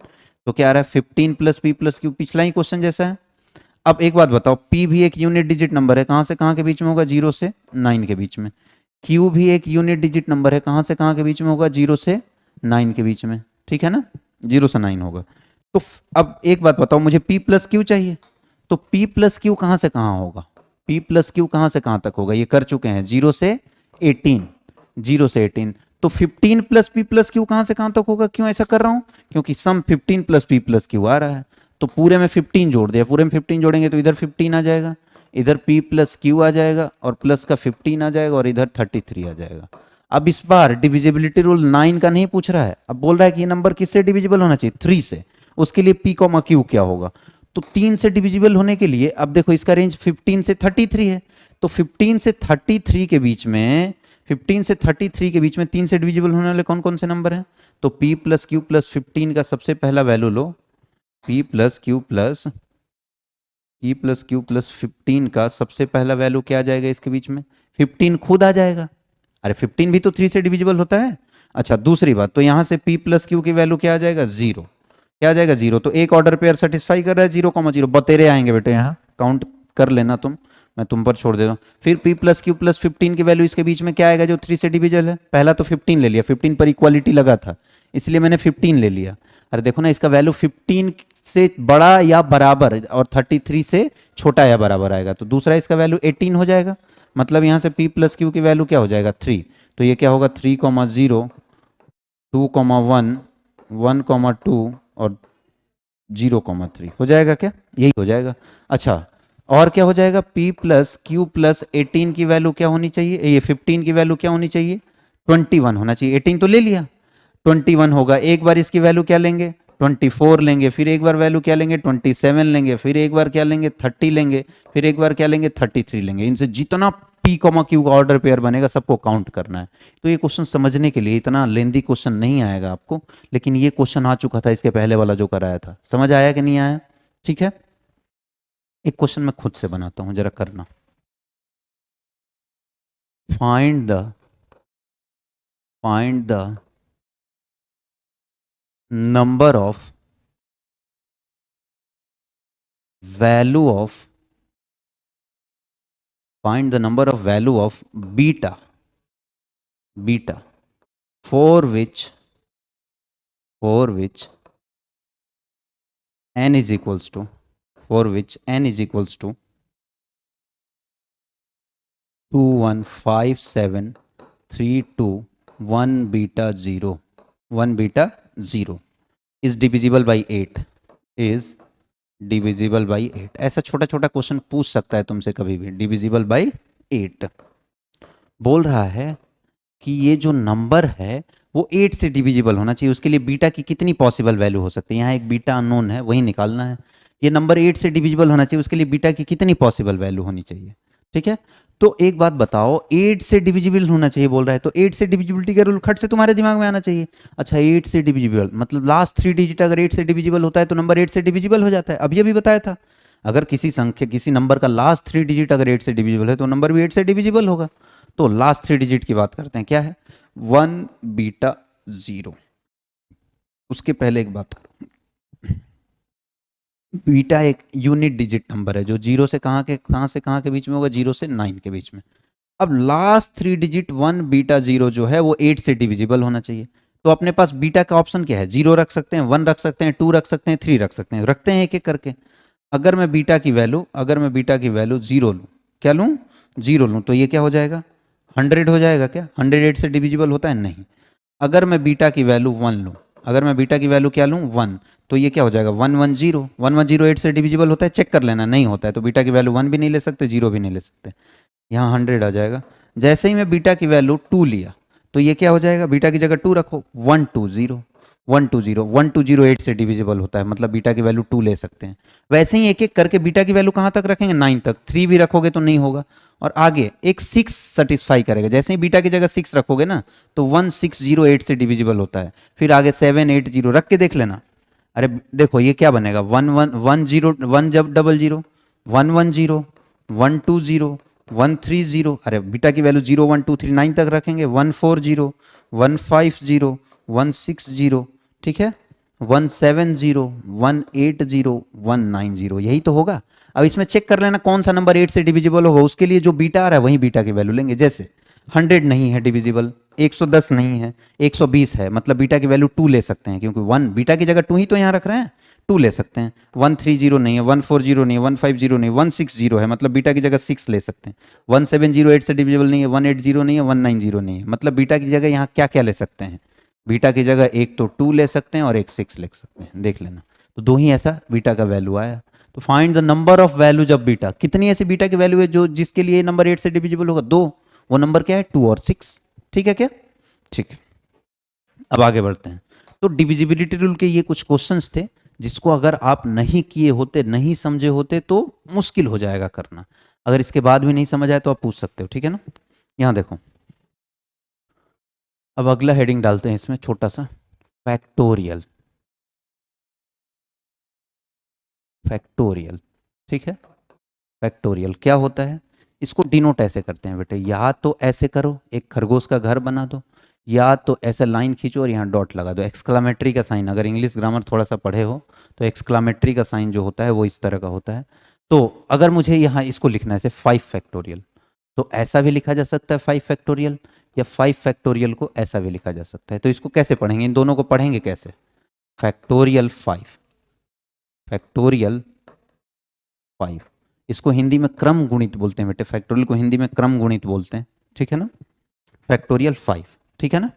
तो क्या आ रहा है 15 प्लस P प्लस Q, पिछला ही क्वेश्चन जैसा है। अब एक बात बताओ, P भी एक यूनिट डिजिट नंबर है, कहां से कहां के बीच में होगा, 0 से 9 के बीच में। Q भी एक यूनिट डिजिट नंबर है, कहां से कहां के बीच में होगा, 0 से 9 के बीच में, ठीक है ना, 0 से 9 होगा। तो अब एक बात बताओ, मुझे P प्लस Q चाहिए, तो P प्लस Q कहां से कहां होगा, P प्लस Q कहां से कहां तक होगा, ये कर चुके हैं, 0 से 18, 0 से 18। तो 15 प्लस P प्लस Q कहां से कहां तक होगा, क्यों ऐसा कर रहा हूं, क्योंकि सम 15 प्लस P प्लस Q आ रहा है, तो पूरे में 15 जोड़ दिया, पूरे में 15 जोड़ेंगे तो इधर 15 आ जाएगा, इधर P प्लस Q आ जाएगा, और प्लस का 15 आ जाएगा, और इधर 33 आ जाएगा। अब इस बार डिविजिबिलिटी रूल 9 का नहीं पूछ रहा है, अब बोल रहा है कि ये नंबर किससे डिविजिबल होना चाहिए, 3 से। उसके लिए P, Q क्या होगा, तो 3 से डिविजिबल होने के लिए, अब देखो इसका रेंज 15 से 33 है, तो 15 से 33 के बीच में 15 से 33 के बीच में 3 से डिविजिबल होने वाले कौन कौन से नंबर हैं, तो p प्लस क्यू प्लस 15 का सबसे पहला वैल्यू लो, p प्लस क्यू प्लस 15 का सबसे पहला वैल्यू क्या आ जाएगा इसके बीच में, 15 खुद आ जाएगा। अरे 15 भी तो 3 से डिविजिबल होता है। अच्छा दूसरी बात, तो यहां से p प्लस क्यू की वैल्यू क्या आ जाएगा, 0। क्या आ जाएगा, 0। तो एक ऑर्डर पेयर सेटिस्फाई कर रहा है 0,0, बतेरे आएंगे बेटे, यहाँ काउंट कर लेना तुम, मैं तुम पर छोड़ देता हूँ। फिर p प्लस क्यू प्लस 15 की वैल्यू इसके बीच में क्या आएगा जो 3 से डिविजिबल है, पहला तो 15 ले लिया, 15 पर इक्वालिटी लगा था इसलिए मैंने 15 ले लिया। अरे देखो ना, इसका वैल्यू 15 से बड़ा या बराबर और 33 से छोटा या बराबर आएगा, तो दूसरा इसका वैल्यू 18 हो जाएगा। मतलब यहाँ से p प्लस क्यू की वैल्यू क्या हो जाएगा, 3। तो ये क्या होगा, 3,0, 2,1, 1,2 और 0,3 हो जाएगा क्या, यही हो जाएगा। अच्छा और क्या हो जाएगा, p प्लस क्यू प्लस 18 की वैल्यू क्या होनी चाहिए, ये 15 की वैल्यू क्या होनी चाहिए, 21 होना चाहिए। 18 तो ले लिया, 21 होगा। एक बार इसकी वैल्यू क्या लेंगे, 24 लेंगे, फिर एक बार वैल्यू क्या लेंगे, 27 लेंगे, फिर एक बार क्या लेंगे, 30 लेंगे, फिर एक बार क्या लेंगे, 33 लेंगे। इनसे जितना p, q का ऑर्डर पेयर बनेगा सबको काउंट करना है। तो ये क्वेश्चन समझने के लिए इतना लेंदी क्वेश्चन नहीं आएगा आपको, लेकिन ये क्वेश्चन आ चुका था इसके पहले वाला जो कराया था, समझ आया कि नहीं आया, ठीक है। एक क्वेश्चन मैं खुद से बनाता हूं, जरा करना। Find the number of value of find the number of value of beta for which n is equals to 2,1,5,7,3,2,1 beta 0 is divisible by 8 ऐसा छोटा छोटा क्वेश्चन पूछ सकता है तुमसे कभी भी। डिविजिबल बाय 8 बोल रहा है कि ये जो नंबर है वो 8 से डिविजिबल होना चाहिए, उसके लिए बीटा की कितनी पॉसिबल वैल्यू हो सकती है, यहाँ एक बीटा अननोन है वही निकालना है। ये नंबर 8 से डिविजिबल होना चाहिए, उसके लिए बीटा की कितनी पॉसिबल वैल्यू होनी चाहिए, ठीक है। तो एक बात बताओ, 8 से डिविजिबल होना चाहिए बोल रहा है, तो 8 से डिविजिबिलिटी का रूल खट से तुम्हारे दिमाग में आना चाहिए। अच्छा 8 से डिविजिबल मतलब लास्ट 3 डिजिट अगर 8 से डिविजिबल होता है तो नंबर 8 से डिविजिबल हो जाता है। अभी अभी बताया था, अगर किसी संख्या किसी नंबर का लास्ट 3 डिजिट अगर 8 से डिविजिबल है तो नंबर भी 8 से डिविजिबल होगा। तो लास्ट 3 डिजिट की बात करते हैं, क्या है, 1 बीटा 0। उसके पहले एक बात करो, बीटा एक यूनिट डिजिट नंबर है जो 0 से कहाँ से कहाँ के बीच में होगा, 0 से 9 के बीच में। अब लास्ट 3 डिजिट 1 बीटा 0 जो है वो 8 से डिविजिबल होना चाहिए। तो अपने पास बीटा का ऑप्शन क्या है, 0 रख सकते हैं, 1 रख सकते हैं, 2 रख सकते हैं, 3 रख सकते हैं, रखते हैं एक एक करके। अगर मैं बीटा की वैल्यू 0 लूँ, क्या लूँ, 0 लूँ, तो ये क्या हो जाएगा, 100 हो जाएगा क्या, 100 8 से डिविजिबल होता है, नहीं। अगर मैं बीटा की वैल्यू 1 लूँ, अगर मैं बीटा की वैल्यू क्या लूँ, 1, तो ये क्या हो जाएगा, 110 8 से डिविजिबल होता है, चेक कर लेना, नहीं होता है, तो बीटा की वैल्यू 1 भी नहीं ले सकते, 0 भी नहीं ले सकते, यहाँ 100 आ जाएगा। जैसे ही मैं बीटा की वैल्यू 2 लिया तो ये क्या हो जाएगा, बीटा की जगह 2 रखो, 120 8 से डिविजिबल होता है, मतलब बीटा की वैल्यू 2 ले सकते हैं। वैसे ही एक एक करके बीटा की वैल्यू कहाँ तक रखेंगे, 9 तक, 3 भी रखोगे तो नहीं होगा। और आगे एक 6 सेटिस्फाई करेगा, जैसे ही बीटा की जगह 6 रखोगे ना तो 1608 से डिविजिबल होता है। फिर आगे 780 रख के देख लेना, अरे देखो ये क्या बनेगा, 1 जब 00, 110 120 130, अरे बीटा की वैल्यू 0 1 2 3 9 तक रखेंगे, 140 150 160, ठीक है, 170 180 190, यही तो होगा। अब इसमें चेक कर लेना कौन सा नंबर 8 से डिविजिबल होगा, उसके लिए जो बीटा आ रहा है वही बीटा की वैल्यू लेंगे। जैसे 100 नहीं है डिविजिबल, 110 नहीं है, 120 है, मतलब बीटा की वैल्यू 2 ले सकते हैं, क्योंकि 1 बीटा की जगह 2 ही तो यहाँ रख रहे हैं, 2 ले सकते हैं। 130 नहीं है, 140 नहीं है, 150 नहीं, 160 है, मतलब बीटा की जगह 6 ले सकते हैं। 170 8 से डिविजिबल नहीं है, 180 नहीं है, 190 नहीं है, मतलब बीटा की जगह यहाँ क्या क्या ले सकते हैं, बीटा की जगह एक तो 2 ले सकते हैं और एक 6 ले सकते हैं, देख लेना। तो 2 ही ऐसा बीटा का वैल्यू आया। तो find the number of value जब बीटा, कितनी ऐसी बीटा की वैल्यू है जो जिसके लिए नंबर 8 से डिविजिबल होगा, 2। वो नंबर क्या है, 2 और 6, ठीक है क्या, ठीक। अब आगे बढ़ते हैं। तो डिविजिबिलिटी रूल के ये कुछ क्वेश्चंस थे जिसको अगर आप नहीं किए होते, नहीं समझे होते तो मुश्किल हो जाएगा करना। अगर इसके बाद भी नहीं समझ आए तो आप पूछ सकते हो, ठीक है ना। यहाँ देखो, अब अगला हेडिंग डालते हैं इसमें छोटा सा, फैक्टोरियल, फैक्टोरियल, ठीक है। फैक्टोरियल क्या होता है, इसको डिनोट ऐसे करते हैं बेटे, या तो ऐसे करो, एक खरगोश का घर बना दो, या तो ऐसे लाइन खींचो और यहाँ डॉट लगा दो। एक्सक्लामेटरी का साइन, अगर इंग्लिश ग्रामर थोड़ा सा पढ़े हो तो एक्सक्लामेटरी का साइन जो होता है वो इस तरह का होता है। तो अगर मुझे यहाँ इसको लिखना है, जैसे 5 फैक्टोरियल, तो ऐसा भी लिखा जा सकता है 5 फैक्टोरियल, या 5 फैक्टोरियल को ऐसा भी लिखा जा सकता है। तो इसको कैसे पढ़ेंगे, इन दोनों को पढ़ेंगे कैसे, फैक्टोरियल 5, फैक्टोरियल 5, इसको हिंदी में क्रम गुणित बोलते हैं बेटे, फैक्टोरियल को हिंदी में क्रम गुणित बोलते हैं, ठीक है ना, फैक्टोरियल 5, ठीक है ना।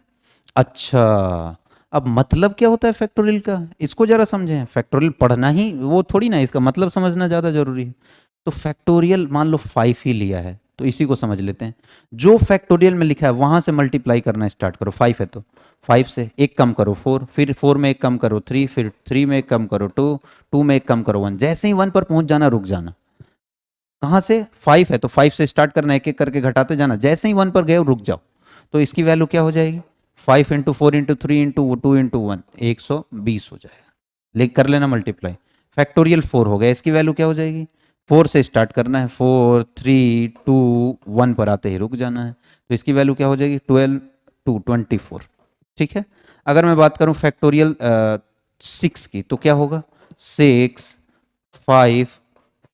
अच्छा, अब मतलब क्या होता है फैक्टोरियल का, इसको जरा समझें। फैक्टोरियल पढ़ना ही वो थोड़ी ना, इसका मतलब समझना ज़्यादा जरूरी है। तो फैक्टोरियल मान लो 5 ही लिया है, तो इसी को समझ लेते हैं। जो फैक्टोरियल में लिखा है वहां से मल्टीप्लाई करना स्टार्ट करो। 5 है तो 5 से एक कम करो 4, फिर 4 में एक कम करो 3, फिर 3 में एक कम करो 2, 2 में एक कम करो 1। जैसे ही 1 पर पहुंच जाना रुक जाना। कहाँ से, 5 है तो 5 से स्टार्ट करना, एक एक करके घटाते जाना, जैसे ही 1 पर गए रुक जाओ। तो इसकी वैल्यू क्या हो जाएगी, 5 इंटू 4 इंटू 3 इंटू 2 इंटू 1, 120 हो जाएगा। लेकिन कर लेना मल्टीप्लाई। फैक्टोरियल 4 हो गया, इसकी वैल्यू क्या हो जाएगी, 4 से स्टार्ट करना है, 4 3 2 1 पर आते ही रुक जाना है। तो इसकी वैल्यू क्या हो जाएगी, 12 2 24, ठीक है। अगर मैं बात करूं फैक्टोरियल 6 की, तो क्या होगा, 6 5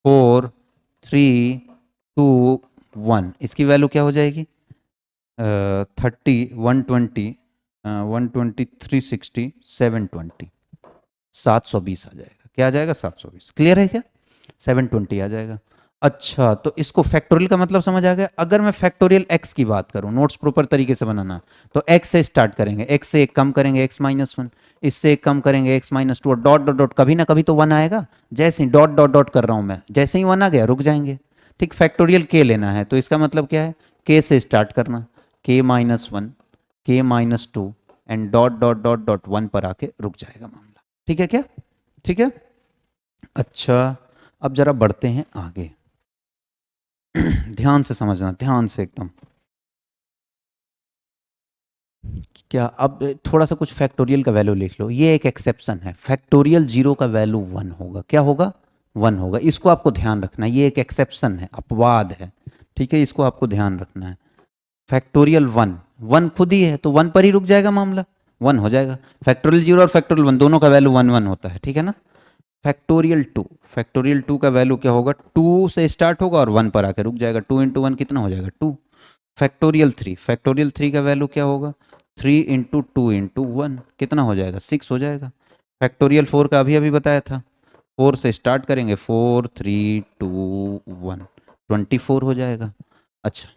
4 3 2 1, इसकी वैल्यू क्या हो जाएगी, 30 120 120 360 720, 720 आ जाएगा। क्या आ जाएगा, 720। क्लियर है क्या, 720 आ जाएगा। अच्छा, तो इसको फैक्टोरियल का मतलब समझ आ गया। अगर मैं फैक्टोरियल एक्स की बात करूं, नोट्स प्रॉपर तरीके से बनाना, तो एक्स से स्टार्ट करेंगे, एक्स से एक कम करेंगे एक्स माइनस 1, इससे एक कम करेंगे एक्स माइनस 2, और डॉट डॉट डॉट, कभी ना कभी तो 1 आएगा। जैसे ही डॉट डॉट डॉट कर रहा हूं मैं, जैसे ही 1 आ गया रुक जाएंगे। ठीक, फैक्टोरियल के लेना है, तो इसका मतलब क्या है, के से स्टार्ट करना, के माइनस 1, के minus 2 and dot dot dot dot 1 पर आके रुक जाएगा मामला। ठीक है क्या, ठीक है। अच्छा, अब जरा बढ़ते हैं आगे। ध्यान से समझना, ध्यान से एकदम। क्या, अब थोड़ा सा कुछ फैक्टोरियल का वैल्यू लिख लो। ये एक एक्सेप्शन है, फैक्टोरियल 0 का वैल्यू 1 होगा। क्या होगा, 1 होगा। इसको आपको ध्यान रखना है, ये एक एक्सेप्शन है, अपवाद है, ठीक है, इसको आपको ध्यान रखना है। फैक्टोरियल 1, 1 खुद ही है तो 1 पर ही रुक जाएगा मामला, 1 हो जाएगा। फैक्टोरियल 0 और फैक्टोरियल 1 दोनों का वैल्यू 1 1 होता है, ठीक है ना। फैक्टोरियल 2, फैक्टोरियल 2 का वैल्यू क्या होगा, 2 से स्टार्ट होगा और 1 पर आकर रुक जाएगा। 2 इंटू 1 कितना हो जाएगा, 2। फैक्टोरियल 3, फैक्टोरियल 3 का वैल्यू क्या होगा, 3 इंटू 2 इंटू 1 कितना हो जाएगा, 6 हो जाएगा। फैक्टोरियल 4 का अभी अभी बताया था, 4 से स्टार्ट करेंगे, 4 3 2 1, 24 हो जाएगा। अच्छा,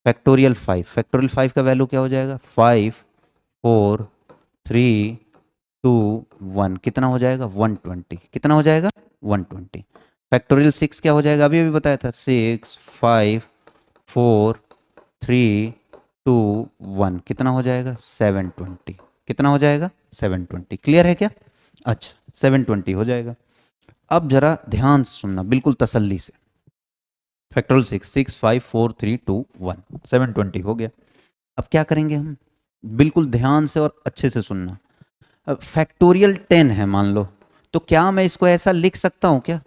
फैक्टोरियल 5, फैक्टोरियल 5 का वैल्यू क्या हो जाएगा, 5 4 3 2 1 कितना हो जाएगा, 120, कितना हो जाएगा, 120। फैक्टोरियल 6 क्या हो जाएगा, अभी अभी बताया था, 6 5 4 3 2 1 कितना हो जाएगा, 720, कितना हो जाएगा, 720। क्लियर है क्या, अच्छा 720 हो जाएगा। अब जरा ध्यान से सुनना, बिल्कुल तसल्ली से। फैक्टोरियल 6, 6 5 4 3 2 1, 720 हो गया। अब क्या करेंगे हम, बिल्कुल ध्यान से और अच्छे से सुनना। अब फैक्टोरियल 10 है मान लो, तो क्या मैं इसको ऐसा लिख सकता हूँ क्या,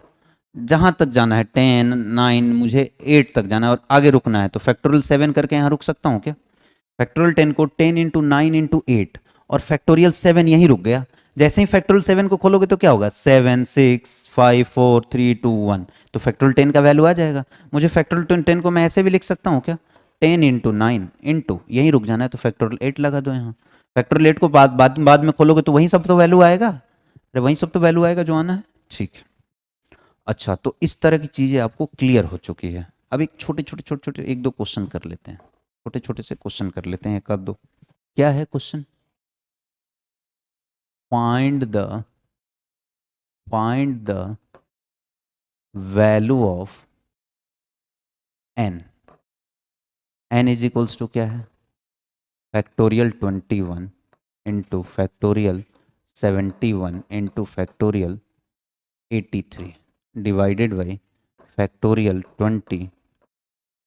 जहां तक जाना है 10 9, मुझे 8 तक जाना है और आगे रुकना है, तो फैक्टोरियल 7 करके यहाँ रुक सकता हूँ क्या। फैक्टोरियल 10 को 10 इंटू 9 इंटू 8 और फैक्टोरियल 7 यहीं रुक गया। जैसे ही फैक्टोरियल 7 को खोलोगे तो क्या होगा, 7 6 5 4 3 2 1, तो फैक्टोरियल 10 का वैल्यू आ जाएगा। मुझे फैक्टोरियल 10 को मैं ऐसे भी लिख सकता हूँ क्या, 10 इंटू 9 इंटू, यहीं रुक जाना है तो फैक्टोरियल 8 लगा दो यहाँ। फैक्टोरियल 8 को बाद में खोलोगे तो वहीं सब तो वैल्यू आएगा, अरे वहीं सब तो वैल्यू आएगा जो आना है, ठीक है। अच्छा, तो इस तरह की चीज़ें आपको क्लियर हो चुकी है। अब एक छोटे छोटे छोटे छोटे एक दो क्वेश्चन कर लेते हैं, छोटे छोटे से क्वेश्चन कर लेते हैं, एक आध दो। क्या है question, find the value of N, N is equals to क्या है, factorial 21 into factorial 71 into factorial 83 divided by factorial 20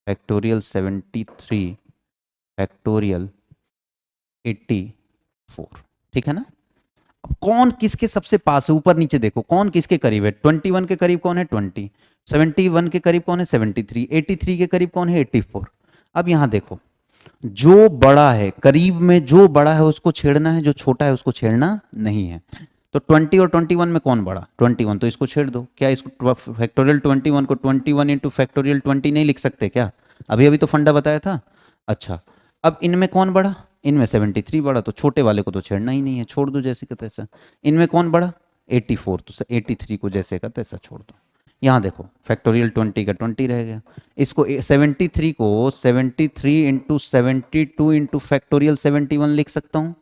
factorial 73 factorial 84, ठीक है ना। अब कौन किसके सबसे पास है, ऊपर नीचे देखो कौन किसके करीब है। 21 के करीब कौन है 20, 71 के करीब कौन है 73, 83 के करीब कौन है 84। अब यहां देखो जो बड़ा है करीब में, जो बड़ा है उसको छेड़ना है, जो छोटा है उसको छेड़ना नहीं है। तो 20 और 21 में कौन बड़ा, 21, तो इसको छेड़ दो। क्या इसको फैक्टोरियल 21 को 21 इंटू फैक्टोरियल 20 नहीं लिख सकते क्या? अभी अभी तो फंडा बताया था। अच्छा, अब इनमें कौन बड़ा, इनमें 73 बड़ा, तो छोटे वाले को तो छेड़ना ही नहीं है, छोड़ दो जैसे का तैसा। इनमें कौन बड़ा 84, तो 83 को जैसे का तैसा छोड़ दो। यहाँ देखो फैक्टोरियल 20 का 20 रह गया। इसको 73 को 73 इंटू 72 इंटू फैक्टोरियल 71 लिख सकता हूँ।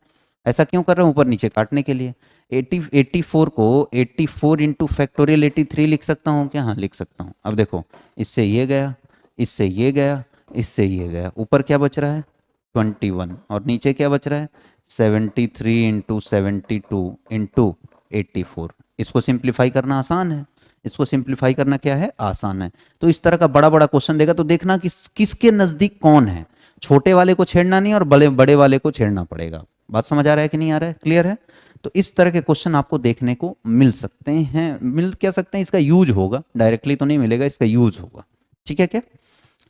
ऐसा क्यों कर रहा हूँ, ऊपर नीचे काटने के लिए। 84 को 84 इंटू फैक्टोरियल 83 लिख सकता हूँ क्या? हाँ लिख सकता हूँ। अब देखो इससे ये गया, इससे ये गया, इससे ये गया, ऊपर क्या बच रहा है 21 और नीचे क्या बच रहा है 73 इंटू 72 इंटू 84। इसको सिंप्लीफाई करना आसान है, इसको सिंप्लीफाई करना क्या है आसान है। तो इस तरह का बड़ा बड़ा क्वेश्चन देगा तो देखना कि किसके नजदीक कौन है, छोटे वाले को छेड़ना नहीं और बड़े बड़े वाले को छेड़ना पड़ेगा। बात समझ आ रहा है कि नहीं आ रहा है, क्लियर है? तो इस तरह के क्वेश्चन आपको देखने को मिल सकते हैं, मिल क्या सकते हैं, इसका यूज होगा, डायरेक्टली तो नहीं मिलेगा, इसका यूज होगा। ठीक है क्या?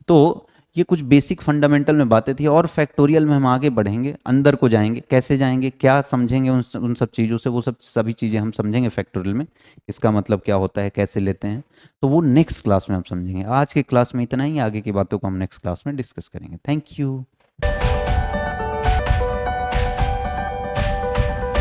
तो ये कुछ बेसिक फंडामेंटल में बातें थी, और फैक्टोरियल में हम आगे बढ़ेंगे, अंदर को जाएंगे, कैसे जाएंगे, क्या समझेंगे उन सब चीज़ों से, वो सब सभी चीज़ें हम समझेंगे फैक्टोरियल में, इसका मतलब क्या होता है, कैसे लेते हैं, तो वो नेक्स्ट क्लास में हम समझेंगे। आज के क्लास में इतना ही, आगे की बातों को हम नेक्स्ट क्लास में डिस्कस करेंगे। Thank you.